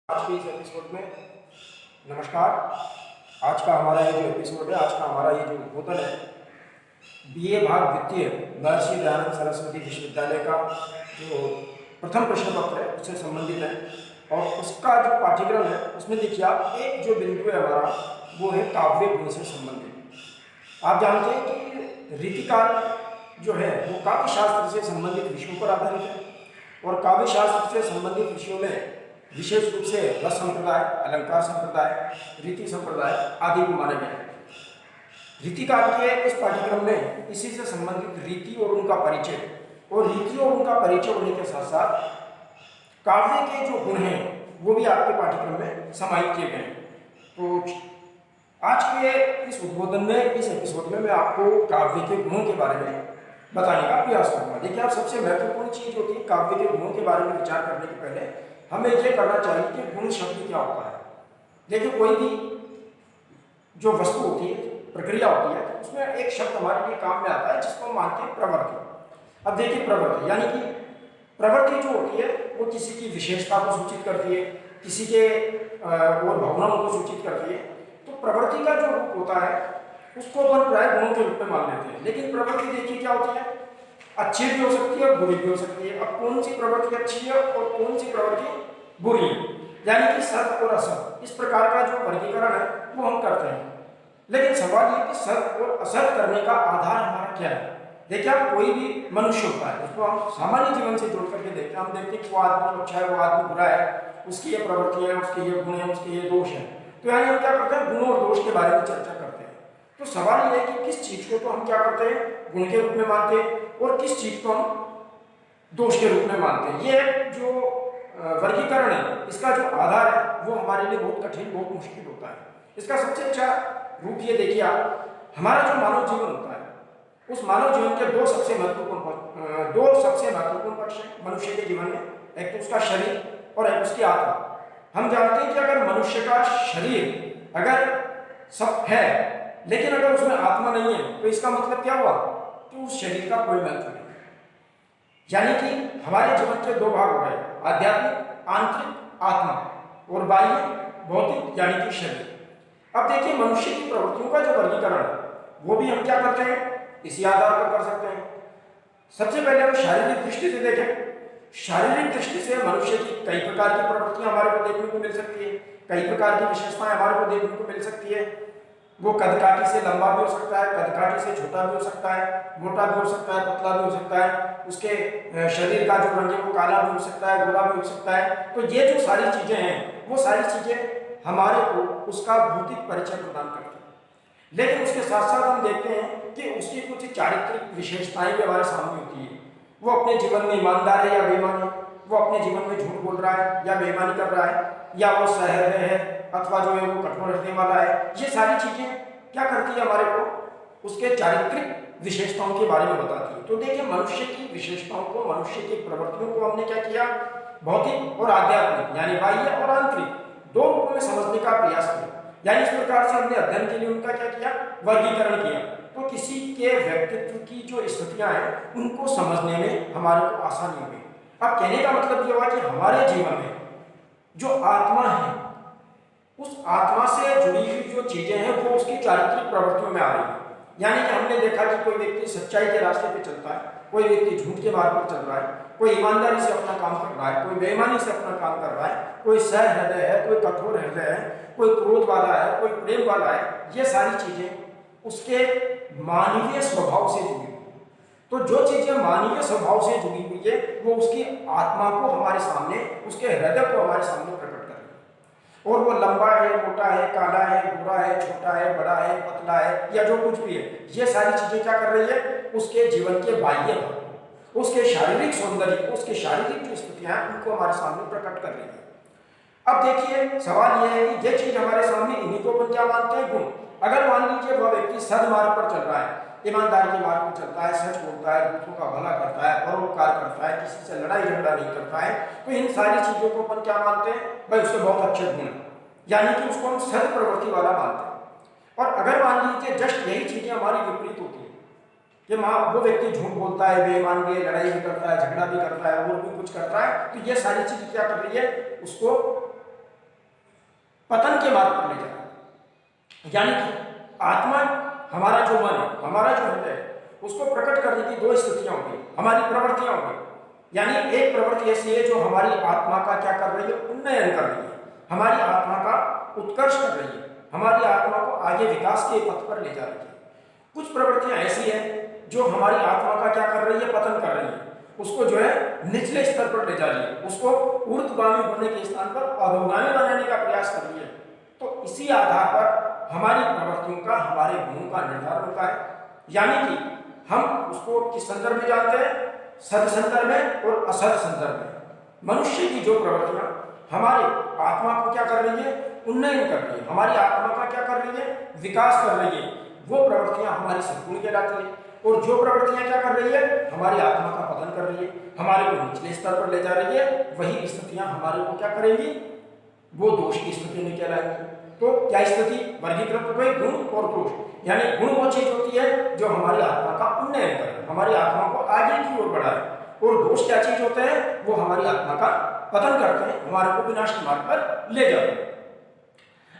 आज के इस एपिसोड में नमस्कार। आज का हमारा ये जो एपिसोड है, आज का हमारा ये जो उद्बोधन है, बीए भाग द्वितीय महर्षि दयानंद सरस्वती विश्वविद्यालय का जो प्रथम प्रश्न पत्र है उससे संबंधित है। और उसका जो पाठ्यक्रम है उसमें देखिए आप एक जो बिंदु है हमारा वो है काव्य गुण से संबंधित। आप जानते हैं कि रीतिकार जो है वो काव्य शास्त्र से संबंधित विषयों पर आधारित है और काव्य शास्त्र से संबंधित विषयों में विशेष रूप से रस संप्रदाय, अलंकार संप्रदाय, रीति संप्रदाय आदि भी माने गए हैं। रीतिकार के इस पाठ्यक्रम में इसी से संबंधित रीति और उनका परिचय और रीति और उनका परिचय होने के साथ साथ काव्य के जो गुण हैं वो भी आपके पाठ्यक्रम में समाहित किए गए हैं। तो आज के इस उद्बोधन में, इस एपिसोड में मैं आपको काव्य के गुणों के बारे में बताने का प्रयास करूंगा। देखिए आप, सबसे महत्वपूर्ण चीज होती है काव्य के गुणों के बारे में विचार करने के पहले हमें यह करना चाहिए कि गुण शब्द क्या होता है। देखिए कोई भी जो वस्तु होती है, प्रक्रिया होती है, उसमें एक शब्द हमारे लिए काम में आता है जिसको हम मानते हैं प्रवृत्ति। अब देखिए प्रवृत्ति यानी कि प्रवृत्ति जो होती है वो किसी की विशेषता को सूचित करती है, किसी के और भावनाओं को सूचित करती है। तो प्रवृत्ति का जो रूप होता है उसको अपन प्राय गुणों के रूप में मान लेते हैं। लेकिन प्रवृत्ति देखिए क्या होती है, अच्छी भी हो सकती है और बुरी भी हो सकती है। अब कौन सी प्रवृत्ति अच्छी है और कौन सी प्रवृत्ति बुरी है, यानी कि सत और असत, इस प्रकार का जो वर्गीकरण है वो हम करते हैं। लेकिन सवाल ये कि सत और असत करने का आधार हमारा क्या है। देखिए आप, कोई भी मनुष्य होता है उसको हम सामान्य जीवन से जोड़ करके देखते हैं। हम देखते हैं कि वो आदमी अच्छा है, वो आदमी बुरा है, उसकी ये प्रवृत्ति है, उसके ये गुण है, उसके ये दोष है। तो यानी हम क्या करते हैं, गुण और दोष के बारे में चर्चा करते हैं। तो सवाल ये है कि किस चीज को तो हम क्या करते हैं, गुण के रूप में मानते हैं और किस चीज को हम दोष के रूप में मानते हैं। ये जो वर्गीकरण है, इसका जो आधार है वो हमारे लिए बहुत कठिन, बहुत मुश्किल होता है। इसका सबसे अच्छा रूप ये देखिए आप, हमारा जो मानव जीवन होता है उस मानव जीवन के दो सबसे महत्वपूर्ण पक्ष है मनुष्य के जीवन में। एक तो उसका शरीर और एक उसकी आत्मा। हम जानते हैं कि अगर मनुष्य का शरीर अगर सब है लेकिन अगर उसमें आत्मा नहीं है तो इसका मतलब क्या हुआ कि उस शरीर का कोई महत्व नहीं। यानी कि हमारे जीवन के दो भाग हो गए, आध्यात्मिक आंतरिक आत्मा और बाह्य भौतिक यानी कि शरीर। अब देखिए मनुष्य की प्रवृत्तियों का जो वर्गीकरण है वो भी हम क्या करते हैं, इसी आधार पर कर सकते हैं। सबसे पहले हम शारीरिक दृष्टि से देखें। शारीरिक दृष्टि से मनुष्य की कई प्रकार की प्रवृत्तियां हमारे को देखने को मिल सकती है, कई प्रकार की विशेषताएं हमारे को देखने को मिल सकती है। वो कदकाठी से लंबा भी हो सकता है, कदकाठी से छोटा भी हो सकता है, मोटा भी हो सकता है, पतला भी हो सकता है। उसके शरीर का जो रंग है वो काला भी हो सकता है, गोरा भी हो सकता है। तो ये जो सारी चीजें हैं वो सारी चीजें हमारे को उसका भौतिक परिचय प्रदान करती है। लेकिन उसके साथ साथ हम देखते हैं कि उसकी कुछ चारित्रिक विशेषताएं भी हमारे सामने होती है। वो अपने जीवन में ईमानदार है या बेईमान है, वो अपने जीवन में झूठ बोल रहा है या बेईमानी कर रहा है, या वो सहृदय है अथवा जो है वो कठोर हृदय वाला है। ये सारी चीजें क्या करती है, हमारे को उसके चारित्रिक विशेषताओं के बारे में बताती है। तो देखिए मनुष्य की विशेषताओं को, मनुष्य की प्रवृत्तियों को हमने क्या किया, भौतिक और आध्यात्मिक यानी बाह्य और आंतरिक दो रूपों में समझने का प्रयास किया। यानी इस प्रकार से हमने अध्ययन के लिए उनका क्या किया, वर्गीकरण किया। तो किसी के व्यक्तित्व की जो स्थितियां हैं उनको समझने में हमारे को आसानी हुई। अब कहने का मतलब ये हुआ कि हमारे जीवन में जो आत्मा है उस आत्मा से जुड़ी हुई जो चीजें हैं वो उसकी चारित्रिक प्रवृत्तियों में आ रही है। यानी कि हमने देखा कि कोई व्यक्ति सच्चाई के रास्ते पे चलता है, कोई व्यक्ति झूठ के मार्ग पर चल रहा है, कोई ईमानदारी से अपना काम कर रहा है, कोई बेईमानी से अपना काम कर रहा है, कोई सहृदय है, कोई कठोर हृदय है, कोई क्रोध वाला है, कोई प्रेम वाला है। ये सारी चीजें उसके मानवीय स्वभाव से जुड़ी हुई। तो जो चीजें मानवीय स्वभाव से जुड़ी हुई है वो उसकी आत्मा को हमारे सामने, उसके हृदय को हमारे सामने प्रकट कर रही है। और वो लंबा है, मोटा है, काला है, गोरा है, छोटा है, बड़ा है, पतला है या जो कुछ भी है, ये सारी चीजें क्या कर रही है, उसके जीवन के बाह्य भाग, उसके शारीरिक सौंदर्य, उसके शारीरिक जो स्थितियां हैं उनको हमारे सामने प्रकट कर रही है। अब देखिए सवाल यह है कि ये चीज हमारे सामने, इन्हीं को अपन क्या मानते हैं, गुण। अगर मान लीजिए वह व्यक्ति सद्मार्ग पर चल रहा है, ईमानदारी के मार्ग पर चलता है, सच बोलता है, दूसरों का भला करता है, परोपकार करता है, किसी से लड़ाई झगड़ा नहीं करता है, तो इन सारी चीजों को अपन क्या मानते हैं, भाई उससे बहुत अच्छे गुण, यानी कि उसको हम सद प्रवृत्ति वाला मानते हैं। और अगर मान लीजिए जस्ट यही चीजें हमारी विपरीत होती है कि वो व्यक्ति झूठ बोलता है, बेईमान भी, लड़ाई भी करता है, झगड़ा भी करता है और भी कुछ करता है, तो ये सारी चीजें क्या कर रही है, उसको पतन के मार्ग पर ले जा रहा है। यानी कि आत्मा, हमारा जो मन है, हमारा जो हृदय है, उसको प्रकट करने की दो स्थितियां होंगी, हमारी प्रवृत्तियां होंगी। यानी एक प्रवृत्ति ऐसी है जो हमारी आत्मा का क्या कर रही है, उन्नयन कर रही है, हमारी आत्मा का उत्कर्ष कर रही है, हमारी आत्मा को आगे विकास के पथ पर ले जा रही है। कुछ प्रवृत्तियां ऐसी है जो हमारी आत्मा का क्या कर रही है, पतन कर रही है, उसको जो है निचले स्तर पर ले जा रही है, उसको ऊर्ध्वगामी होने के स्थान पर अधोगामी बनाने का प्रयास कर रही है। तो इसी आधार पर हमारी प्रवृत्तियों का, हमारे गुणों का निर्धारण होता है। यानी कि हम उसको किस संदर्भ में जानते हैं, सद संदर्भ में और असद संदर्भ में। मनुष्य की जो प्रवृत्तियां हमारे आत्मा को क्या कर रही है, उन्नयन कर रही है, हमारी आत्मा का क्या कर रही है, विकास कर रही है, वो प्रवृत्तियां हमारी सद्गुण कहलाती है। और जो प्रवृत्तियां क्या कर रही है, हमारी आत्मा का पतन कर रही है, हमारे को निचले स्तर पर ले जा रही है, वही स्थितियां हमारे को क्या करेंगी, वो दोष की स्थिति में कहलाएंगी। तो क्या स्थिति वर्गीकृत हो गई, गुण और दोष। यानी गुण वो चीज होती है जो हमारी आत्मा का उन्नयन करे, हमारी आत्मा को आगे की ओर बढ़ाए, और दोष क्या चीज होते हैं, वो हमारी आत्मा का पतन करते हैं, हमारे को विनाश के मार्ग पर ले जाते हैं।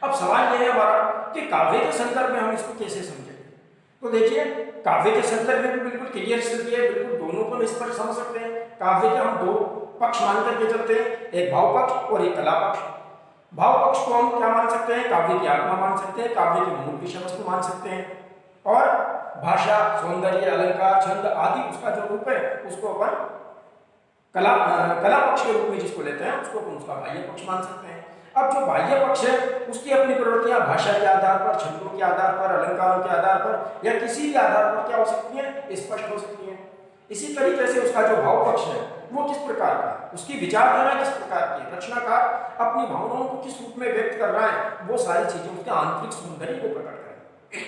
अब सवाल यह है हमारा कि काव्य के संदर्भ में हम इसको कैसे समझें। तो देखिए, काव्य के संदर्भ में भी बिल्कुल क्लियर स्थिति है, बिल्कुल दोनों को स्पष्ट समझ सकते हैं। काव्य के हम दो पक्ष मान करके चलते हैं, एक भाव पक्ष और एक कला पक्ष। भाव पक्ष को हम क्या मान सकते हैं, काव्य की आत्मा मान सकते हैं, काव्य के मूल विषय वस्तु मान सकते हैं, और भाषा, सौंदर्य, अलंकार, छंद आदि उसका जो रूप है उसको अपन कला पक्ष के रूप में जिसको लेते हैं उसको अपन उसका बाह्य पक्ष मान सकते हैं। अब जो बाह्य पक्ष है उसकी अपनी प्रवृत्तियां भाषा के आधार पर, छंदों के आधार पर, अलंकारों के आधार पर या किसी भी आधार पर क्या हो सकती है, स्पष्ट हो सकती है। इसी तरीके से उसका जो भाव पक्ष है वो किस प्रकार का, उसकी विचारधारा किस प्रकार की, रचनाकार अपनी भावनाओं को किस रूप में व्यक्त कर रहा है, वो सारी चीजें उसके आंतरिक सौंदर्य को प्रकट करें।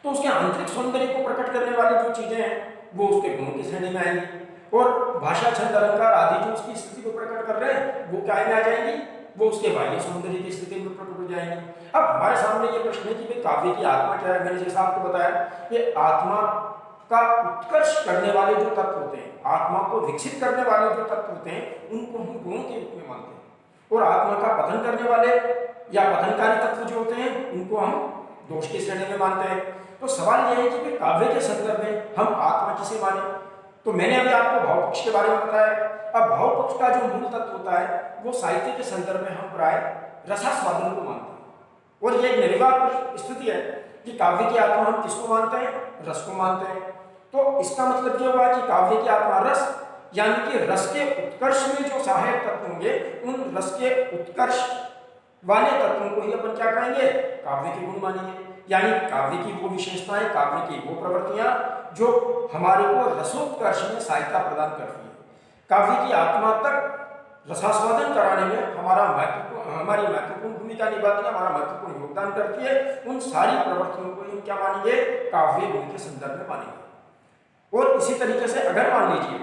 तो उसके आंतरिक सौंदर्य को प्रकट करने वाली जो चीजें हैं वो उसके गुणों की श्रेणी में आएंगी, और भाषा, छंद, अलंकार आदि जो उसकी स्थिति को प्रकट कर रहे हैं वो क्या में आ जाएंगी, वो उसके बाह्य सौंदर्य की स्थिति में प्रकट हो जाएंगे। अब हमारे सामने ये प्रश्न है कि भाई काव्य की आत्मा क्या है। मैंने जैसा आपको बताया कि आत्मा का उत्कर्ष करने वाले जो तत्व होते हैं, आत्मा को विकसित करने वाले जो तत्व होते हैं, उनको हम गुणों के रूप में मानते हैं, और आत्मा का पतन करने वाले या पतनकारी तत्व जो होते हैं उनको हम दोष की श्रेणी में मानते हैं। तो सवाल यह है कि भाई काव्य के संदर्भ में हम आत्मा किसे माने। तो मैंने अभी आपको भाव पक्ष के बारे में बताया। अब भाव पक्ष का जो मूल तत्व होता है वो साहित्य के संदर्भ में हम प्राय रसास्वादन को मानते हैं, और ये एक निर्विवाद स्थिति है कि काव्य की आत्मा हम किसको मानते हैं, रस को मानते हैं। तो इसका मतलब ये हुआ कि काव्य की आत्मा रस, यानी कि रस के उत्कर्ष में जो सहायक तत्व होंगे उन रस के उत्कर्ष वाले तत्वों को ही अपन क्या कहेंगे, काव्य के गुण मानेंगे। यानी काव्य की वो विशेषताएं, काव्य की वो प्रवृत्तियां जो हमारे को रसोत्कर्ष में सहायता प्रदान करती है, काव्य की आत्मा तक रसास्वादन कराने में हमारी महत्वपूर्ण भूमिका निभाती है, हमारा महत्वपूर्ण योगदान करती है। उन सारी प्रवृत्तियों को हम क्या मानेंगे, काव्य गुण के संदर्भ में मानेंगे। और इसी तरीके से अगर मान लीजिए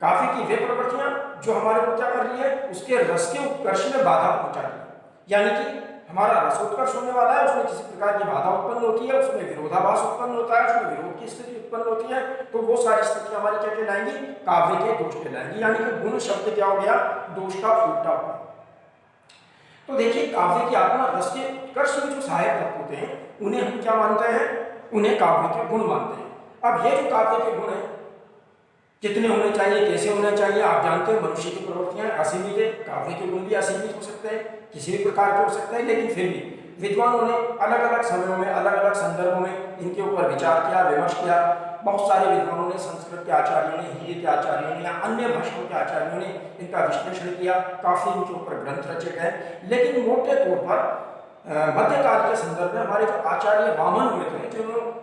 काव्य की वे प्रवृत्तियां जो हमारे को क्या कर रही है, उसके रस के उत्कर्ष में बाधा पहुंचा रही है, यानी कि हमारा रसोत्कर्ष होने वाला है, उसमें किसी प्रकार की बाधा उत्पन्न होती है, उसमें विरोधाभास उत्पन्न होता है, उसमें विरोध की स्थिति उत्पन्न होती है, तो वो सारी स्थितियां हमारी क्या कहलाएंगी, काव्य के दोष कहलाएंगी। यानी कि गुण शब्द क्या हो गया, दोष का उल्टा हो गया। तो देखिए, काव्य की आत्मा रस के उत्कर्ष में जो सहायक तत्व होते हैं उन्हें हम क्या मानते हैं, उन्हें काव्य के गुण मानते हैं। अब ये जो काव्य के गुण है कितने होने चाहिए, कैसे होने चाहिए, आप जानते हैं मनुष्य की प्रवृत्तियां असीमित है, काव्य के गुण भी असीमित हो सकते हैं, किसी भी प्रकार के हो सकते हैं, लेकिन फिर भी विद्वानों ने अलग अलग समयों में, अलग अलग संदर्भों में इनके ऊपर विचार किया, विमर्श किया। बहुत सारे विद्वानों ने, संस्कृत के आचार्यों ने, हिंदी के आचार्यों ने या अन्य भाषाओं के आचार्यों ने इनका विश्लेषण किया, काफी इनके ऊपर ग्रंथ रचे गए। लेकिन मोटे तौर पर मध्यकाल के संदर्भ में हमारे जो आचार्य वामन हुए थे,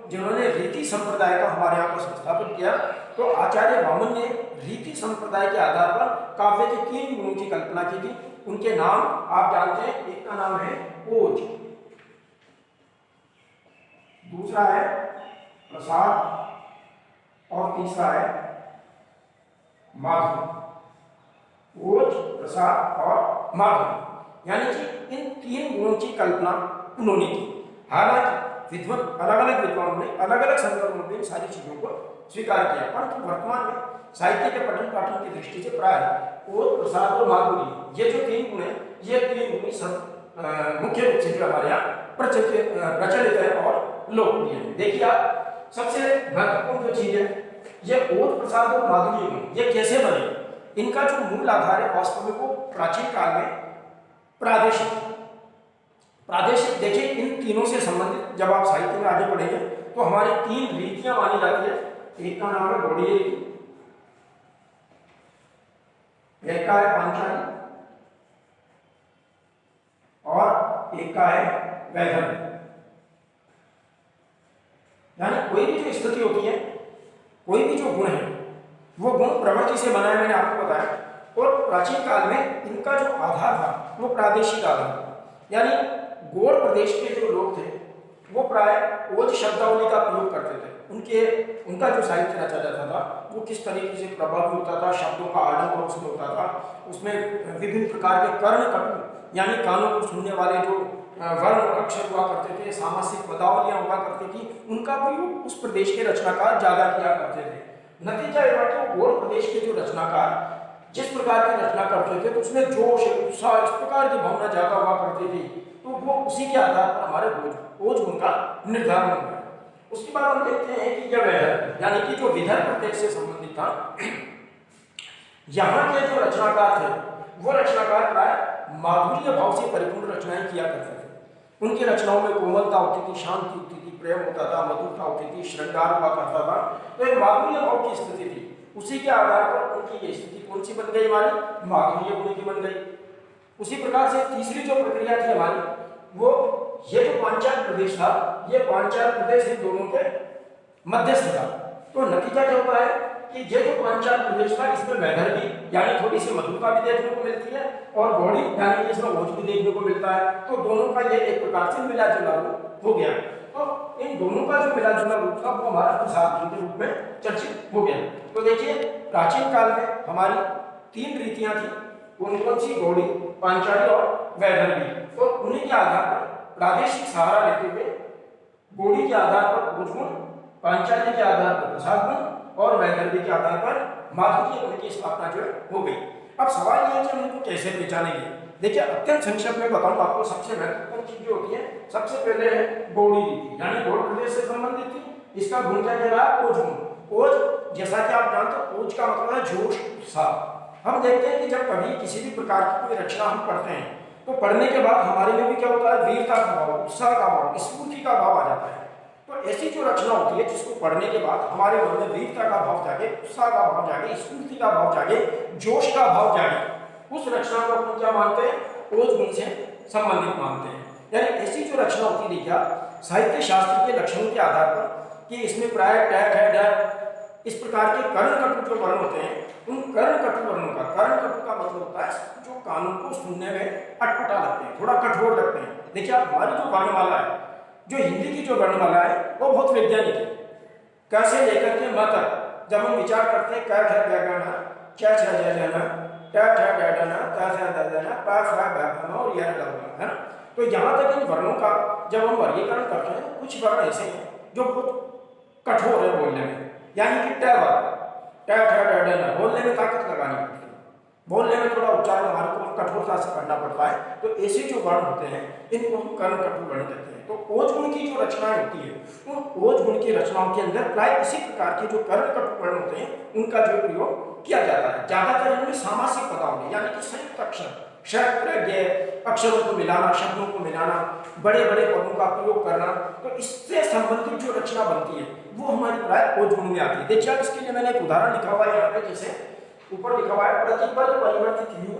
जिन्होंने रीति संप्रदाय का हमारे यहाँ पर संस्थापित किया, तो आचार्य वामन ने रीति संप्रदाय के आधार पर काव्य के 3 गुणों की कल्पना की थी। उनके नाम आप जानते हैं, एक का नाम है ओज, दूसरा है प्रसाद, और तीसरा है माधुरी। ओज, प्रसाद और माधुरी, यानी कि इन 3 गुणों की कल्पना उन्होंने की। हालांकि विद्वान, अलग अलग विद्वानों ने अलग अलग संदर्भों में इन सारी चीजों को स्वीकार किया, परंतु वर्तमान में साहित्य के पठन पाठन की दृष्टि से प्राय ओज, प्रसाद और माधुरी, ये जो 3 गुण है, ये 3 गुण मुख्य रूप से जो हमारे यहाँ प्रचलित है और लोकप्रिय है। देखिए आप, सबसे महत्वपूर्ण जो चीज है, ये ओज प्रसाद और माधुर्य गुण ये कैसे बने, इनका जो मूल आधार है वास्तव में वो प्राचीन काल में प्रादेशिक प्रादेशिक देखिए, इन तीनों से संबंधित जब आप साहित्य में आगे बढ़ेंगे तो हमारी 3 रीतियां मानी जाती है। एक का नाम है गौड़ीय रीति, एक का है पांचाली और एक का है वैधर्य। यानी कोई भी जो स्थिति होती है, कोई भी जो गुण है, वो गुण प्रवृत्ति से बना है, मैंने आपको बताया। और प्राचीन काल में इनका जो आधार था वो प्रादेशिक आधार था। यानी गौड़ प्रदेश के जो लोग थे वो प्राय ओज शब्दावली का प्रयोग करते थे। उनका जो साहित्य रचा जाता था वो किस तरीके से प्रभावी होता था, शब्दों का आडंबर उसमें होता था, उसमें विभिन्न प्रकार के कर्ण कटु यानी कानों को सुनने वाले जो वर्ण और अक्षर हुआ करते थे, सामासिक पदावलियां हुआ करती थी, उनका प्रयोग उस प्रदेश के रचनाकार ज्यादा किया करते थे। नतीजा यह हुआ कि गौड़ प्रदेश के जो रचनाकार जिस प्रकार की रचना करते थे तो उसमें जोश, उत्साह, इस प्रकार की भावना ज्यादा हुआ करती थी, तो वो उसी के आधार पर हमारे ओज गुण का निर्धारण हो गया। उसके बाद हम देखते हैं कि यह यानी कि जो विदर्भ प्रदेश से संबंधित था, यहाँ के जो रचनाकार थे वो रचनाकार प्राय माधुर्य भाव से परिपूर्ण रचनाएं किया करते थे। उनकी रचनाओं में कोमलता होती थी, शांति होती थी, प्रेम होता था, मधुरता होती थी, श्रृंगार हुआ करता था। तो एक माधुर्य भाव की स्थिति थी, उसी के आधार पर उनकी ये स्थिति कौन सी बन गई, हमारी माधुर्य गुण की बन गई। उसी प्रकार से तीसरी जो प्रक्रिया थी हमारी, वो ये जो पांचाल प्रदेश था, ये पांचाल प्रदेश इन दोनों के मध्यस्थ था। तो नतीजा क्या होता है कि ये जो पांचाल प्रदेश था, इसमें वैधर्य यानी थोड़ी सी मधुरता भी देखने को मिलती है और गौड़ी यानी कि इसमें ओज भी देखने को मिलता है। तो दोनों का ये एक प्रकार से मिला जुला रूप हो गया। तो इन दोनों का जो मिला जुला रूप था वो हमारा प्रसाद के रूप में चर्चित हो गया। तो देखिए, प्राचीन काल में हमारी 3 रीतियां थी, कौन सी, गौड़ी, पांचाली और वैधर्य। तो उन्हीं के आधार पर प्रादेशिक सहारा लेते हुए गौड़ी के आधार पर ओज गुण, पांचाली के आधार पर प्रसाद गुण और वैधर्य के आधार पर माधुर्य गुण की स्थापना जो हो गई। अब सवाल यह है कि हम इनको कैसे पहचानेंगे। देखिए, अत्यंत संक्षेप में बताऊं आपको, सबसे महत्वपूर्ण चीज जो होती है, सबसे पहले है गौड़ी रीति, यानी गौड़ प्रदेश से संबंधित थी। इसका गुण क्या कह रहा है, ओज गुण। ओज, जैसा कि आप जानते हो, ओज का मतलब है जोश, उत्साह। हम देखते हैं कि जब कभी किसी भी प्रकार की कोई रचना हम पढ़ते हैं तो पढ़ने के बाद हमारे में भी क्या होता है, वीरता का भाव, उत्साह का भाव, स्फूर्ति का भाव आ जाता है। तो ऐसी जो रचना होती है जिसको पढ़ने के बाद हमारे मन में वीरता का भाव जागे, उत्साह का भाव जागे, स्फूर्ति का भाव जागे, जोश का भाव जागे, उस रचना को अपन क्या मानते हैं, ओज गुण से संबंधित मानते हैं। यानी ऐसी जो रचना होती है, देखिए साहित्य शास्त्र के लक्षणों के आधार पर कि इसमें प्राय टैट है, डर, इस प्रकार के कर्ण कटु जो वर्ण होते हैं, उन कर्ण कटु वर्णों का, कर्ण कटु का मतलब होता है जो कानों को सुनने में अटपटा लगते हैं, थोड़ा कठोर लगते हैं। देखिए, आप हमारी जो वर्णमाला है, जो हिंदी की जो वर्णमाला है, वो बहुत वैज्ञानिक है। कैसे लेकर के म तक जब हम विचार करते हैं, क ख ग घ न, च छ ज झ न, ट ठ ड ढ न, त थ द ध न, प फ ब भ म और य ल व, है ना। तो यहाँ तक इन वर्णों का जब हम वर्गीकरण करते हैं, कुछ वर्ण ऐसे हैं जो बहुत कठोर है बोलने में, यानी कि ट वर्ण, ट ठ ड ढ न, बोलने में ताकत लगानी पड़ती है, बोलने में थोड़ा उच्चारण हमारे को कठोरता से करना पड़ता है। तो ऐसे जो वर्ण होते हैं इनको हम कर्ण कटु वर्ण कहते हैं। तो ओज गुण की जो रचनाएं होती है, उन ओज गुण की रचनाओं के अंदर प्राय इसी प्रकार के जो कर्ण कटु वर्ण होते हैं उनका जो प्रयोग किया जाता है। ज्यादातर इनमें सामासिक पदावली यानी कि संयुक्त अक्षर, अक्षरों को मिलाना, शब्दों को मिलाना, बड़े बड़े पदों का प्रयोग करना, तो इससे संबंधित जो रचना बनती है वो हमारी प्राय ओज गुण में आती है। देखिए, इसके लिए मैंने एक उदाहरण लिखा हुआ है यहाँ पे, जैसे ऊपर लिखा हुआ है, प्रतिपद परिवर्तित व्यू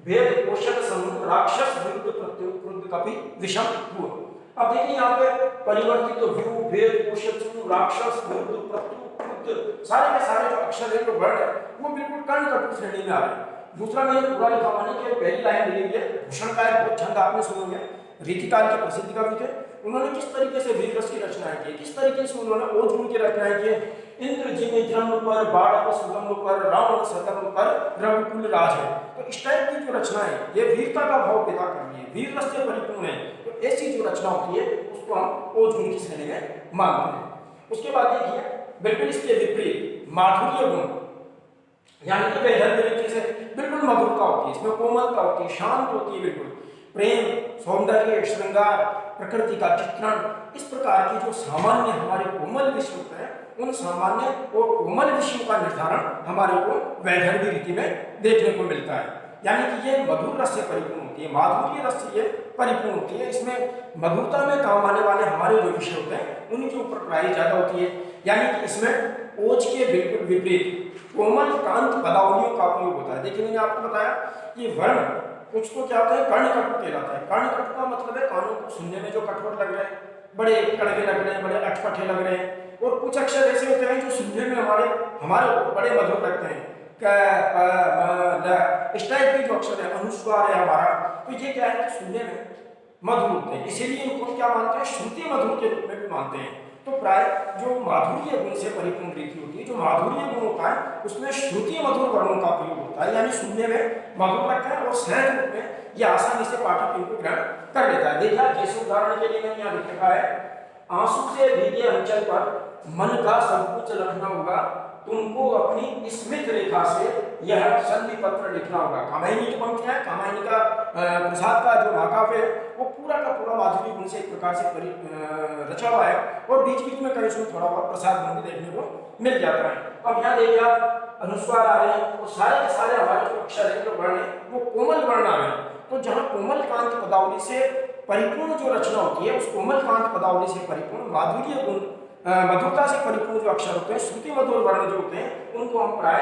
भेद पोषक समूह राक्षस विरुद्ध प्रत्युत्पन्न कपि विषम हुआ। अब देखिए यहाँ पे परिवर्तित व्यू, भेद पोषक समूह, राक्षस विरुद्ध प्रत्युत्पन्न, सारे के सारे जो अक्षर है, जो वर्ण है, वो बिल्कुल कर्ण कटु श्रेणी में आ रहे हैं। दूसरा मैंने पूरा लिखा हुआ नहीं कि पहली लाइन ली है, भूषण का एक बहुत छंद आपने सुनोगे, रीतिकाल के प्रसिद्ध कवि थे, उन्होंने किस तरीके से वीर रस की रचनाएं की, किस तरीके से उन्होंने ओज गुण की रचनाएं की। इंद्र जी ने जन्म पर, बाढ़ सुगम पर, रावण सतम पर, रघुकुल राज है। तो इस टाइप की जो रचनाएं, ये वीरता का भाव पैदा कर रही है, वीर रस से परिपूर्ण है। तो ऐसी जो रचना होती है उसको हम ओज गुण की श्रेणी में मानते हैं। उसके बाद देखिए, बिल्कुल इसके विपरीत माधुर्य गुण, यानी कि वैधर्य रीति से बिल्कुल मधुरता होती है, इसमें कोमलता होती है, शांत होती है, बिल्कुल प्रेम, सौंदर्य, श्रृंगार, प्रकृति का चित्रण, इस प्रकार की जो सामान्य हमारे कोमल विषय होते हैं, उन सामान्य और कोमल विषयों का निर्धारण हमारे को वैदर्भी रीति में देखने को मिलता है। यानी कि ये मधुर रस से परिपूर्ण होती है, माधुर्य रस से ये परिपूर्ण होती है। इसमें मधुरता में काम आने वाले हमारे जो विषय होते हैं उनके ऊपर प्राइस ज्यादा होती है। यानी कि इसमें ओज के बिल्कुल विपरीत कोमल कांत पदावलियों का उपयोग होता है। देखिए मैंने आपको बताया कि वर्ण कुछ तो क्या होता है, कर्णकटु कहलाता है। कर्णकटु का मतलब है कानों को सुनने में जो कठोर लग रहे हैं, बड़े कड़वे लग रहे हैं, बड़े अटपटे लग रहे हैं। और कुछ अक्षर ऐसे होते हैं जो सुनने में हमारे बड़े मधुर लगते हैं। इस टाइप के जो अक्षर है, अनुस्वार है हमारा, तो ये क्या है कि सुनने में मधुर होते हैं, इसीलिए इनको क्या मानते हैं, श्रुति मधुर के रूप में भी मानते हैं। तो प्राय जो माधुर्य गुण से परिपूर्ण रीति होती है, जो माधुर्य गुण होता है उसमें श्रुति मधुर वर्णों का प्रयोग होता है, यानी सुनने में मधुर लगता है और सहज रूप में ये आसानी से पाठक इनको ग्रहण कर लेता है। देखिए जैसे उदाहरण के लिए मैंने यहाँ लिख रखा है, आंसू से भीगे अंचल पर मन का सब कुछ रखना होगा, तुमको अपनी स्मृत रेखा से यह संधि पत्र लिखना होगा। कामायनी की पंक्तियां है, कामायनी का प्रसाद का जो महाकाव्य है वो पूरा का पूरा माधुरी गुण से एक प्रकार से रचा हुआ है, और बीच बीच में कहीं उसमें थोड़ा बहुत प्रसाद गुण भी देखने को मिल जाता है। अब यहाँ देखिए आप अनुस्वार आ रहे हैं, और सारे के सारे हमारे जो अक्षर है, जो वर्ण है, वो कोमल वर्ण आ रहे हैं। तो जहाँ कोमल कांत पदावली से परिपूर्ण जो रचना होती है, उस कोमल कांत पदावली से परिपूर्ण माधुर्य गुण, मधुरता से परिपूर्ण जो अक्षर होते हैं, श्रुति मधुर वर्ण जो होते हैं, उनको हम प्राय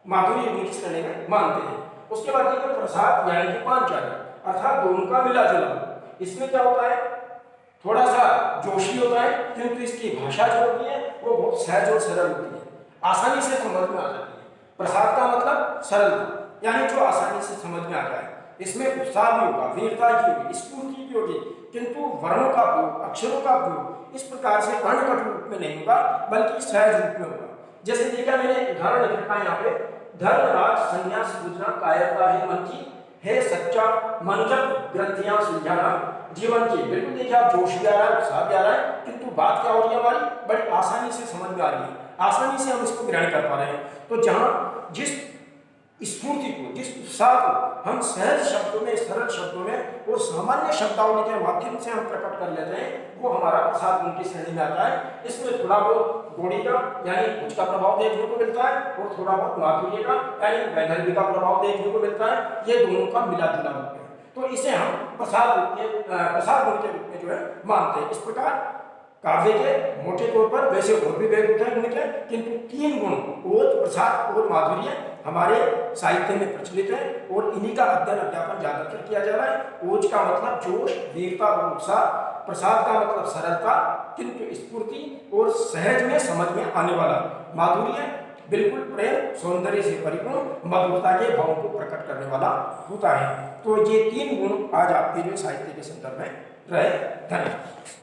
माधुर्य गुण की श्रेणी में मानते हैं। उसके बाद देखिए प्रसाद यानी कि पांचाली, अर्थात दोनों का मिला जुला। इसमें क्या होता है, थोड़ा सा जोशी होता है, किंतु इसकी भाषा जो होती है वो बहुत सहज और सरल होती है, आसानी से समझ में आ जाती है। प्रसाद का मतलब सरलता, यानी जो आसानी से समझ में आ जाए। इसमें उत्साह भी होगा, वीरता भी होगी, स्फूर्ति भी होगी, किंतु वर्णों का प्रयोग, अक्षरों का प्रयोग इस प्रकार से कर्णकट रूप में नहीं होगा, बल्कि सहज रूप में होगा। जैसे देखा मैंने उदाहरण लिख रखा है यहाँ पे, धर्मराज संन्यास बुझना कायरता है मन की, है सच्चा मन जब ग्रंथियां सुलझाना जीवन की। बिल्कुल देखिए आप जोश भी आ रहा है, उत्साह भी आ रहा है, किंतु बात क्या हो रही है हमारी, बड़ी आसानी से समझ में आ रही है, आसानी से हम इसको ग्रहण कर पा रहे हैं। तो जहाँ जिस स्फूर्ति को, जिस उत्साह को हम सहज शब्दों में, सरल शब्दों में और सामान्य शब्दावली के माध्यम से हम प्रकट कर लेते हैं, वो हमारा प्रसाद गुण की श्रेणी में आता है। इसमें थोड़ा बहुत गौड़ी का यानी कुछ का प्रभाव देखने को मिलता है, और थोड़ा बहुत माधुर्य का यानी वैदर्भी का प्रभाव देखने को मिलता है। ये दोनों का मिला जुला रूप है, तो इसे हम प्रसाद गुण के रूप में जो है मानते हैं। इस प्रकार काव्य के मोटे तौर पर वैसे और भी भेद होते हैं गुण के, किंतु तीन गुण ओज, प्रसाद और माधुर्य हमारे साहित्य में प्रचलित है, और इन्हीं का अध्ययन अध्यापन ज्यादातर किया जा रहा है। ओज का मतलब जोश, वीरता और उत्साह, प्रसाद का मतलब सरलता किंतु स्फूर्ति और सहज में समझ में आने वाला, माधुर्य बिल्कुल प्रेम सौंदर्य से परिपूर्ण मधुरता के भावों को प्रकट करने वाला होता है। तो ये तीन गुण आज आपके जो साहित्य के संदर्भ में रहे। धन्यवाद।